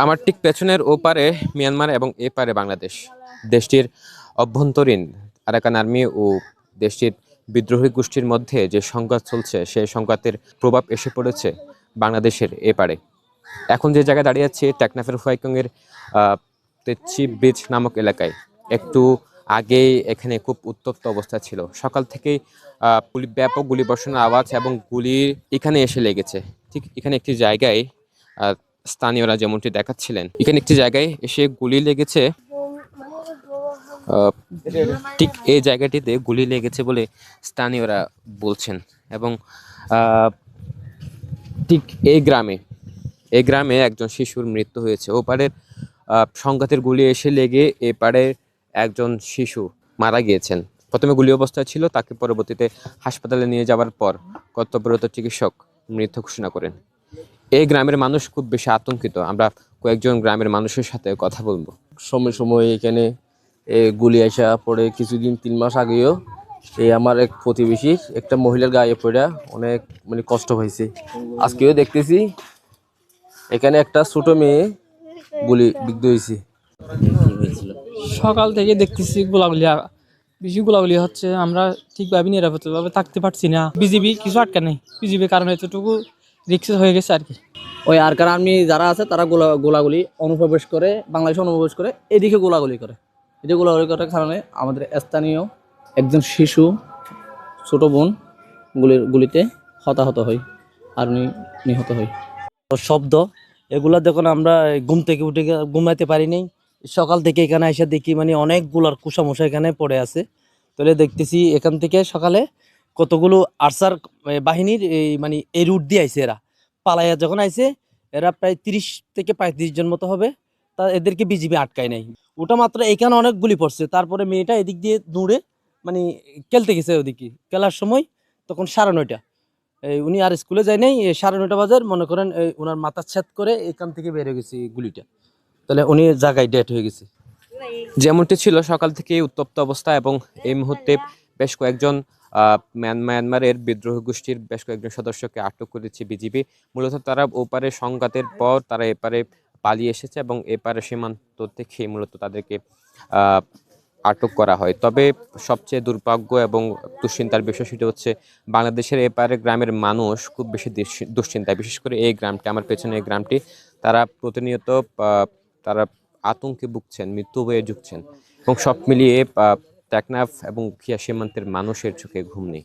আমার ঠিক পেছনের ওপারে মিয়ানমার এবং এপারে বাংলাদেশ। দেশটির অভ্যন্তরীণ আরাকান আর্মি ও দেশটির বিদ্রোহী গোষ্ঠীর মধ্যে যে সংঘাত চলছে সেই সংঘাতের প্রভাব এসে পড়েছে বাংলাদেশের এপারে। এখন যে জায়গায় দাঁড়িয়ে আছি টেকনাফের হুয়াইকং এর তেচ্চি ব্রিজ নামক এলাকায়। একটু আগেই এখানে খুব উত্তপ্ত অবস্থা ছিল। সকাল থেকেই ব্যাপক গুলিবর্ষণের আওয়াজ এবং গুলি এখানে এসে লেগেছে। ঠিক এখানে একটি জায়গায় স্থানীয়রা যেমনটি দেখাচ্ছিলেন, এখানে একটি জায়গায় এসে গুলি লেগেছে। আহ, ঠিক এই জায়গাটিতে গুলি লেগেছে বলে স্থানীয়রা বলছেন। এবং আহ, ঠিক এই গ্রামে একজন শিশুর মৃত্যু হয়েছে। ওপারের সংঘাতের গুলি এসে লেগে এপারে একজন শিশু মারা গিয়েছেন। প্রথমে গুলি অবস্থায় ছিল, তাকে পরবর্তীতে হাসপাতালে নিয়ে যাওয়ার পর কর্তব্যরত চিকিৎসক মৃত ঘোষণা করেন। এই গ্রামের মানুষ খুব বেশি আতঙ্কিত। আমরা কয়েকজন গ্রামের মানুষের সাথে কথা বলবো। সময় সময় এখানে গুলি আসা পড়ে কিছুদিন 3 মাস আগেও আমার এক প্রতিবেশীর একটা মহিলার গায়ে পড়া অনেক মানে কষ্ট হয়েছে। আজকেও দেখতেছি এখানে একটা ছোট মেয়ে বিদ্ধ হয়েছে। সকাল থেকে দেখতেছি বেশি গোলাগুলি হচ্ছে। আমরা ঠিকভাবে নিরাপত্তাভাবে থাকতে পারছি না। বিজিবি কিছু আটকা নেই, বিজিবির কারণে এতটুকু রিক্স হয়ে গেছে আর কি। ওই আরকান আর্মি যারা আছে তারা গোলাগুলি অনুপ্রবেশ করে, বাংলাদেশে অনুপ্রবেশ করে, এদিকে গোলাগুলি করে। এদিকে গোলাগুলি করার কারণে আমাদের স্থানীয় একজন শিশু ছোট বোন গুলিতে হতাহত হয় আর উনি নিহত হয়। শব্দ এগুলা দেখুন, আমরা ঘুম থেকে উঠে ঘুমাইতে পারি নাই। সকাল থেকে এখানে এসে দেখি মানে অনেকগুলার কুসামশা এখানে পড়ে আছে। তাহলে দেখতেছি এখান থেকে সকালে কতগুলো আরসার বাহিনীর মানে এই রুট দিয়ে আইছে। এরা পালাইয়া যখন আইছে, এরা প্রায় 30 থেকে 35 জন মতো হবে। তা এদেরকে বিজিবি আটকায় নাই। ওটা মাত্র এখানে অনেক গুলি পড়ছে। তারপরে মেয়েটা এদিক দিয়ে দৌড়ে মানে খেলতে গেছে। ওদিকে খেলার সময় তখন 9:30। উনি আর স্কুলে যায় নাই। 9:30 বাজার মনে করেন ওনার মাথা ছেদ করে এখান থেকে বের হয়ে গেছে গুলিটা। তাহলে উনি জায়গায় ডেট হয়ে গেছে। যেমনটি ছিল সকাল থেকে উত্তপ্ত অবস্থা, এবং এই মুহূর্তে বেশ কয়েকজন মায়ানমারের বিদ্রোহী গোষ্ঠীর বেশ কয়েকজন সদস্যকে আটক করেছে বিজিবি। মূলত তারা ওপারে সংঘাতের পর তারা এপারে পালিয়ে এসেছে এবং এপারে সীমান্ত থেকে মূলত তাদেরকে আটক করা হয়। তবে সবচেয়ে দুর্ভাগ্য এবং দুশ্চিন্তার বিষয় সেটা হচ্ছে বাংলাদেশের এপারে গ্রামের মানুষ খুব বেশি দুশ্চিন্তায়। বিশেষ করে এই গ্রামটি, আমার পেছনে এই গ্রামটি, তারা প্রতিনিয়ত তারা আতঙ্কে ভুগছেন, মৃত্যু হয়ে ঝুঁকছেন। এবং সব মিলিয়ে টেকনাফ এবং উখিয়া সীমান্তের মানুষের চোখে ঘুম নেই।